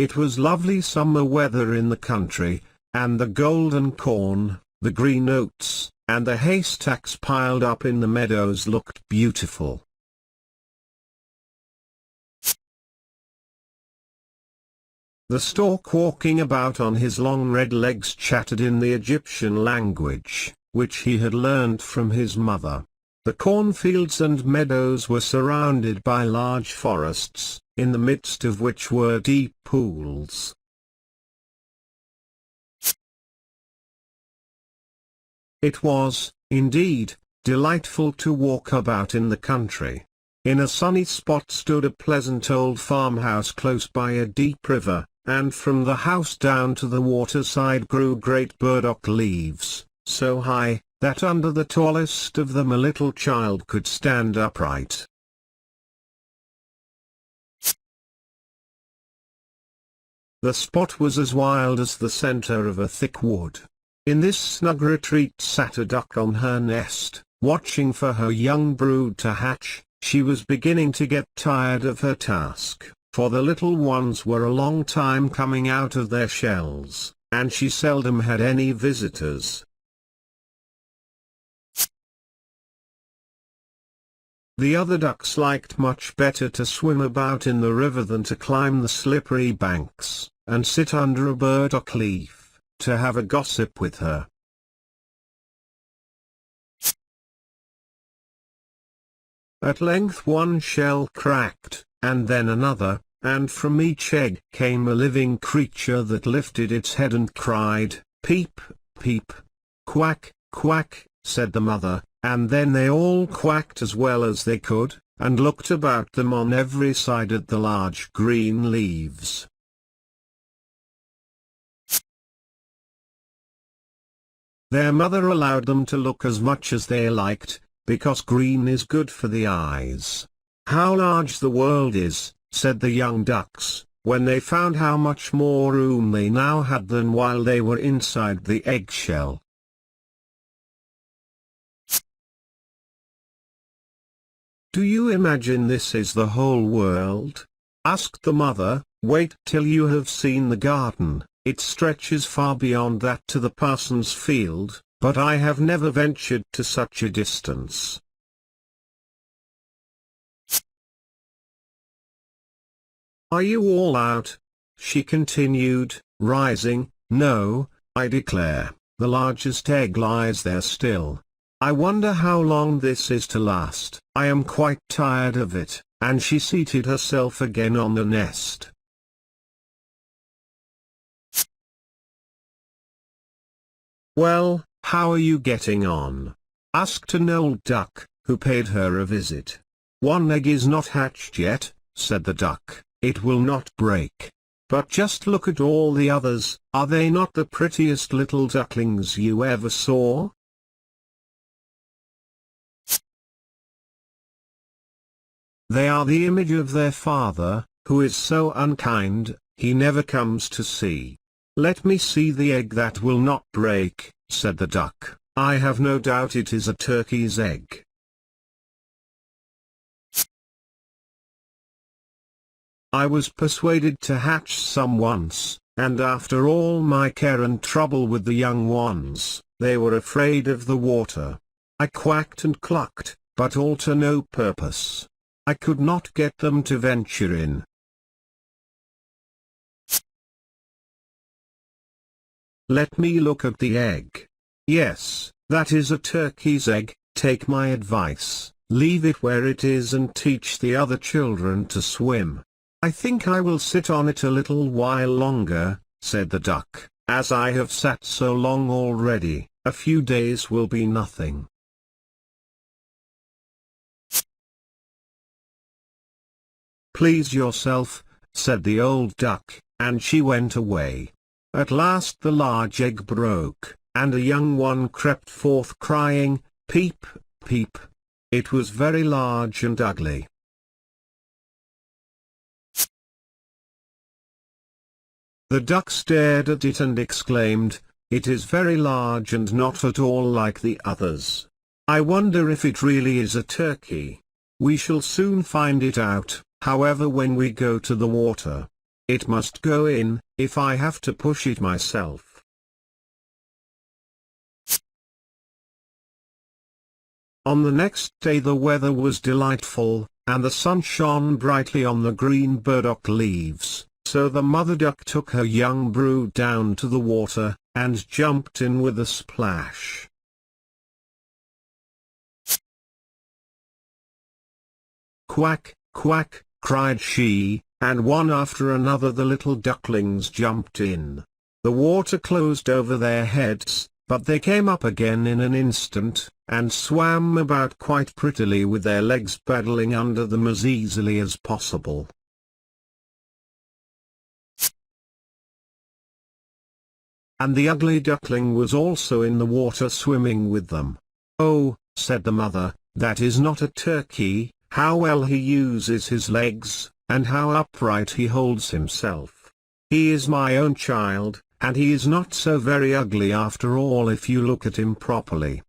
It was lovely summer weather in the country, and the golden corn, the green oats, and the haystacks piled up in the meadows looked beautiful. The stork walking about on his long red legs chattered in the Egyptian language, which he had learned from his mother. The cornfields and meadows were surrounded by large forests, in the midst of which were deep pools. It was, indeed, delightful to walk about in the country. In a sunny spot stood a pleasant old farmhouse close by a deep river, and from the house down to the waterside grew great burdock leaves, so high, that under the tallest of them a little child could stand upright. The spot was as wild as the center of a thick wood. In this snug retreat sat a duck on her nest, watching for her young brood to hatch. She was beginning to get tired of her task, for the little ones were a long time coming out of their shells, and she seldom had any visitors. The other ducks liked much better to swim about in the river than to climb the slippery banks, and sit under a burdock leaf, to have a gossip with her. At length one shell cracked, and then another, and from each egg came a living creature that lifted its head and cried, "Peep, peep." "Quack, quack," said the mother, and then they all quacked as well as they could, and looked about them on every side at the large green leaves. Their mother allowed them to look as much as they liked, because green is good for the eyes. "How large the world is," said the young ducks, when they found how much more room they now had than while they were inside the eggshell. "Do you imagine this is the whole world?" asked the mother. "Wait till you have seen the garden. It stretches far beyond that to the parson's field, but I have never ventured to such a distance." "Are you all out?" she continued, rising. "No, I declare, the largest egg lies there still. I wonder how long this is to last. I am quite tired of it," and she seated herself again on the nest. "Well, how are you getting on?" asked an old duck, who paid her a visit. "One egg is not hatched yet," said the duck. "It will not break. But just look at all the others. Are they not the prettiest little ducklings you ever saw?" "They are the image of their father, who is so unkind, he never comes to see." "Let me see the egg that will not break," said the duck. "I have no doubt it is a turkey's egg." "I was persuaded to hatch some once, and after all my care and trouble with the young ones, they were afraid of the water. I quacked and clucked, but all to no purpose. I could not get them to venture in." "Let me look at the egg. Yes, that is a turkey's egg. Take my advice, leave it where it is and teach the other children to swim." "I think I will sit on it a little while longer," said the duck. "As I have sat so long already, a few days will be nothing." "Please yourself," said the old duck, and she went away. At last the large egg broke, and a young one crept forth crying, "Peep, peep." It was very large and ugly. The duck stared at it and exclaimed, "It is very large and not at all like the others. I wonder if it really is a turkey. We shall soon find it out, however, when we go to the water." it must go in, if I have to push it myself. On the next day the weather was delightful, and the sun shone brightly on the green burdock leaves, so the mother duck took her young brood down to the water, and jumped in with a splash. "Quack, quack," cried she, and one after another the little ducklings jumped in. The water closed over their heads, but they came up again in an instant, and swam about quite prettily with their legs paddling under them as easily as possible. And the ugly duckling was also in the water swimming with them. "Oh," said the mother, "that is not a turkey, how well he uses his legs, and how upright he holds himself. He is my own child, and he is not so very ugly after all if you look at him properly."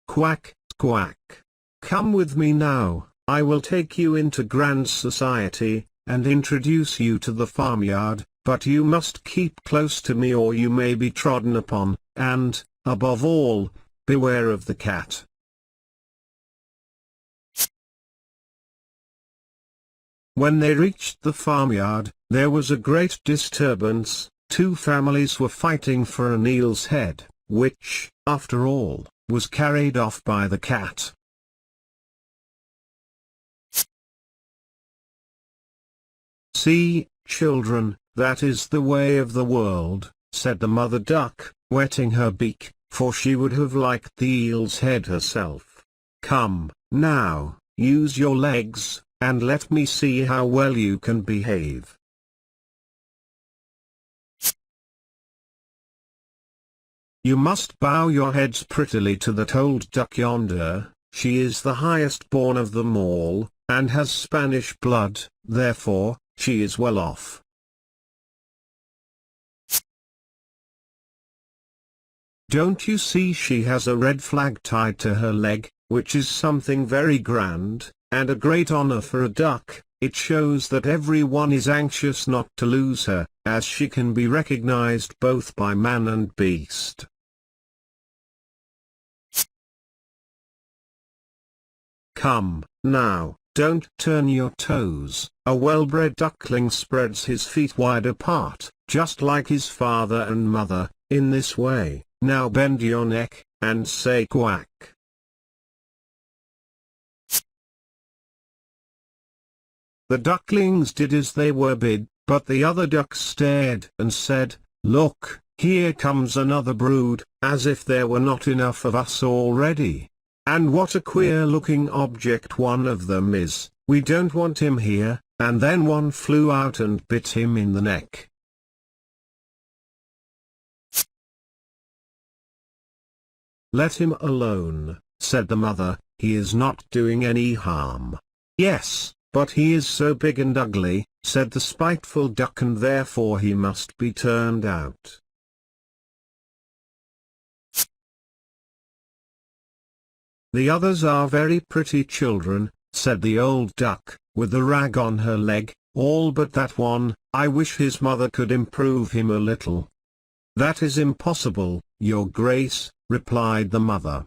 "Quack, quack. Come with me now, I will take you into grand society, and introduce you to the farmyard, but you must keep close to me or you may be trodden upon, and, above all, beware of the cat." When they reached the farmyard, there was a great disturbance. Two families were fighting for an eel's head, which, after all, was carried off by the cat. "See, children, that is the way of the world," said the mother duck, wetting her beak, for she would have liked the eel's head herself. "Come, now, use your legs, and let me see how well you can behave." "You must bow your heads prettily to that old duck yonder, she is the highest born of them all, and has Spanish blood, therefore, she is well off." "Don't you see she has a red flag tied to her leg, which is something very grand, and a great honor for a duck? It shows that everyone is anxious not to lose her, as she can be recognized both by man and beast." "Come, now, don't turn your toes. A well-bred duckling spreads his feet wide apart, just like his father and mother, in this way. Now bend your neck, and say quack." The ducklings did as they were bid, but the other ducks stared and said, "Look, here comes another brood, as if there were not enough of us already. And what a queer-looking object one of them is, we don't want him here," and then one flew out and bit him in the neck. "Let him alone," said the mother, "he is not doing any harm." "Yes, but he is so big and ugly," said the spiteful duck, "and therefore he must be turned out." "The others are very pretty children," said the old duck, with the rag on her leg, "all but that one. I wish his mother could improve him a little." "That is impossible, your grace," replied the mother.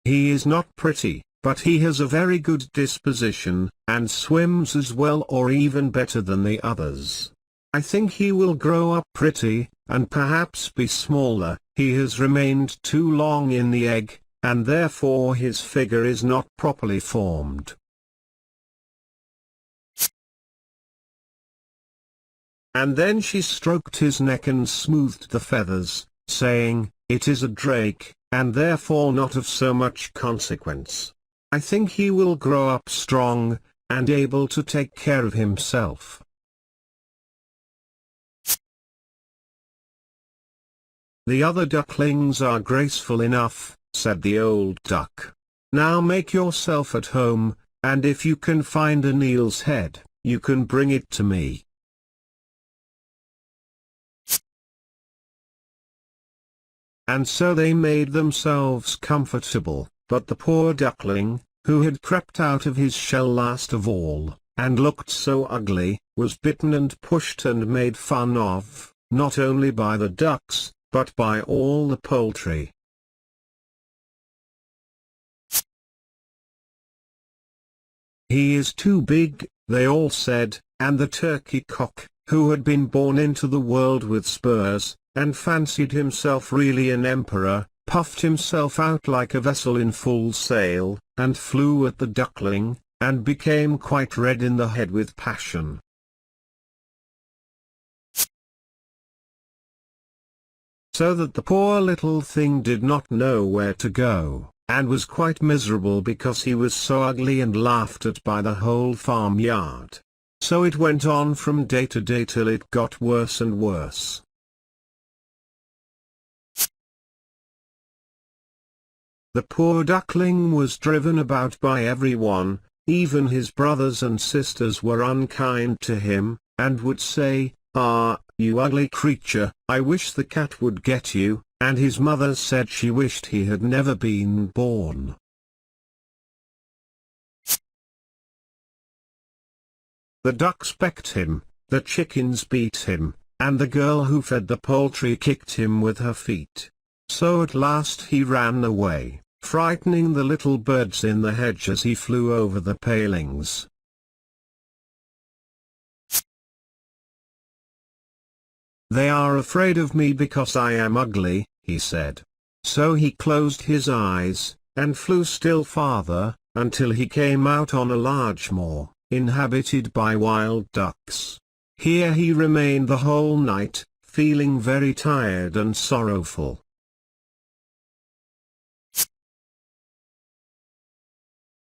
"He is not pretty, but he has a very good disposition, and swims as well or even better than the others. I think he will grow up pretty, and perhaps be smaller. He has remained too long in the egg, and therefore his figure is not properly formed." And then she stroked his neck and smoothed the feathers, saying, "It is a drake, and therefore not of so much consequence. I think he will grow up strong, and able to take care of himself." "The other ducklings are graceful enough," said the old duck. "Now make yourself at home, and if you can find an eel's head, you can bring it to me." and so they made themselves comfortable, but the poor duckling, who had crept out of his shell last of all, and looked so ugly, was bitten and pushed and made fun of, not only by the ducks, but by all the poultry. "He is too big," they all said, and the turkey cock, who had been born into the world with spurs, and fancied himself really an emperor, puffed himself out like a vessel in full sail, and flew at the duckling, and became quite red in the head with passion. So that the poor little thing did not know where to go, and was quite miserable because he was so ugly and laughed at by the whole farmyard. So it went on from day to day till it got worse and worse. The poor duckling was driven about by everyone, even his brothers and sisters were unkind to him, and would say, "Ah, you ugly creature, I wish the cat would get you," and his mother said she wished he had never been born. The ducks pecked him, the chickens beat him, and the girl who fed the poultry kicked him with her feet. So at last he ran away, frightening the little birds in the hedge as he flew over the palings. "They are afraid of me because I am ugly," he said. So he closed his eyes, and flew still farther, until he came out on a large moor, inhabited by wild ducks. Here he remained the whole night, feeling very tired and sorrowful.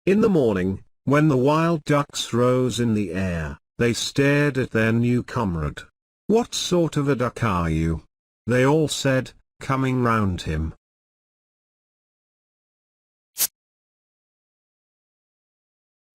In the morning, when the wild ducks rose in the air, they stared at their new comrade. "What sort of a duck are you?" they all said, coming round him.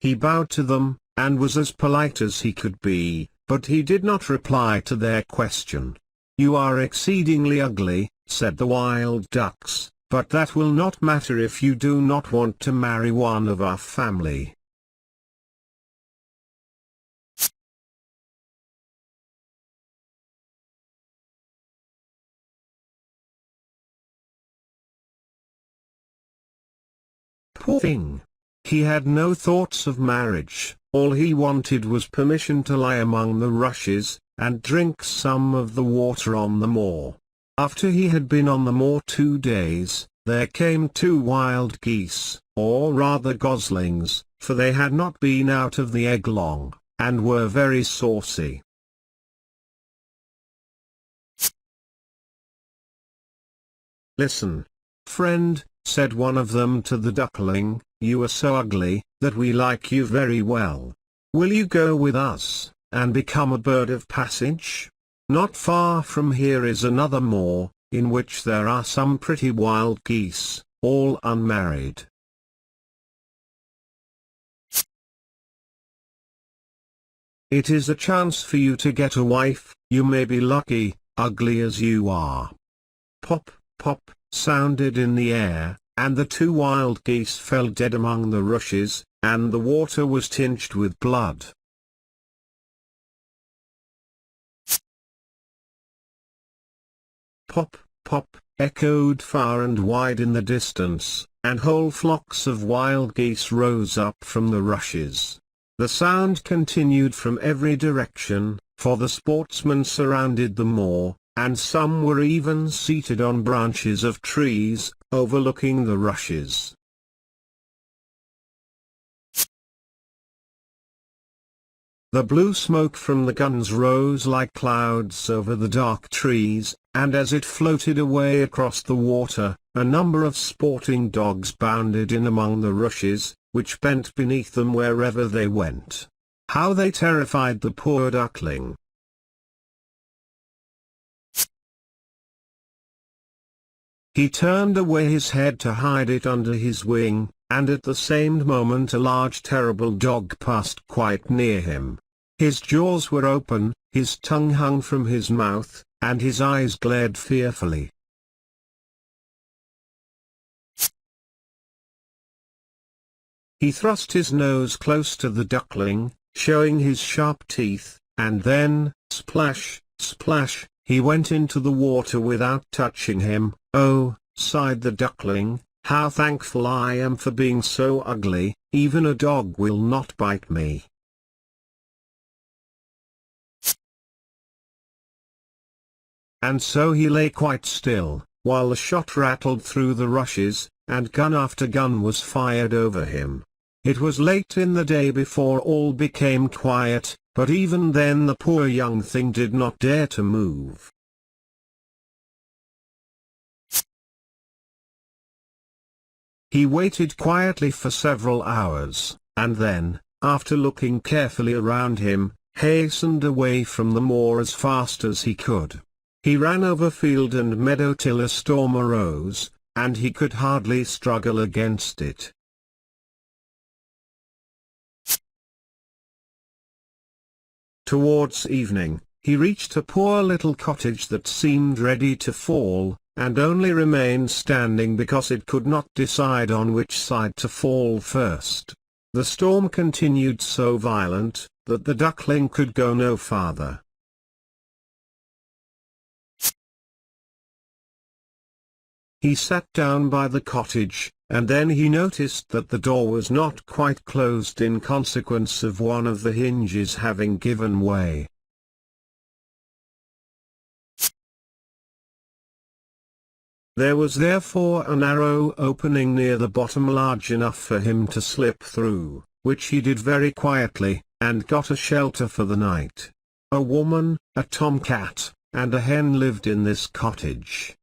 He bowed to them, and was as polite as he could be, but he did not reply to their question. "You are exceedingly ugly," said the wild ducks, "but that will not matter if you do not want to marry one of our family." Poor thing! He had no thoughts of marriage, all he wanted was permission to lie among the rushes, and drink some of the water on the moor. After he had been on the moor 2 days, there came 2 wild geese, or rather goslings, for they had not been out of the egg long, and were very saucy. "Listen, friend," said one of them to the duckling, "you are so ugly, that we like you very well. Will you go with us, and become a bird of passage? Not far from here is another moor, in which there are some pretty wild geese, all unmarried. It is a chance for you to get a wife, you may be lucky, ugly as you are." Pop, pop, sounded in the air, and the 2 wild geese fell dead among the rushes, and the water was tinged with blood. Pop, pop, echoed far and wide in the distance, and whole flocks of wild geese rose up from the rushes. The sound continued from every direction, for the sportsmen surrounded the moor, and some were even seated on branches of trees, overlooking the rushes. The blue smoke from the guns rose like clouds over the dark trees, and as it floated away across the water, a number of sporting dogs bounded in among the rushes, which bent beneath them wherever they went. How they terrified the poor duckling! He turned away his head to hide it under his wing, and at the same moment a large terrible dog passed quite near him. His jaws were open, his tongue hung from his mouth, and his eyes glared fearfully. He thrust his nose close to the duckling, showing his sharp teeth, and then, splash, splash, he went into the water without touching him. "Oh," sighed the duckling, "how thankful I am for being so ugly, even a dog will not bite me." And so he lay quite still, while the shot rattled through the rushes, and gun after gun was fired over him. It was late in the day before all became quiet, but even then the poor young thing did not dare to move. He waited quietly for several hours, and then, after looking carefully around him, hastened away from the moor as fast as he could. He ran over field and meadow till a storm arose, and he could hardly struggle against it. Towards evening, he reached a poor little cottage that seemed ready to fall, and only remained standing because it could not decide on which side to fall first. The storm continued so violent, that the duckling could go no farther. He sat down by the cottage, and then he noticed that the door was not quite closed in consequence of one of the hinges having given way. There was therefore a narrow opening near the bottom large enough for him to slip through, which he did very quietly, and got a shelter for the night. A woman, a tomcat, and a hen lived in this cottage.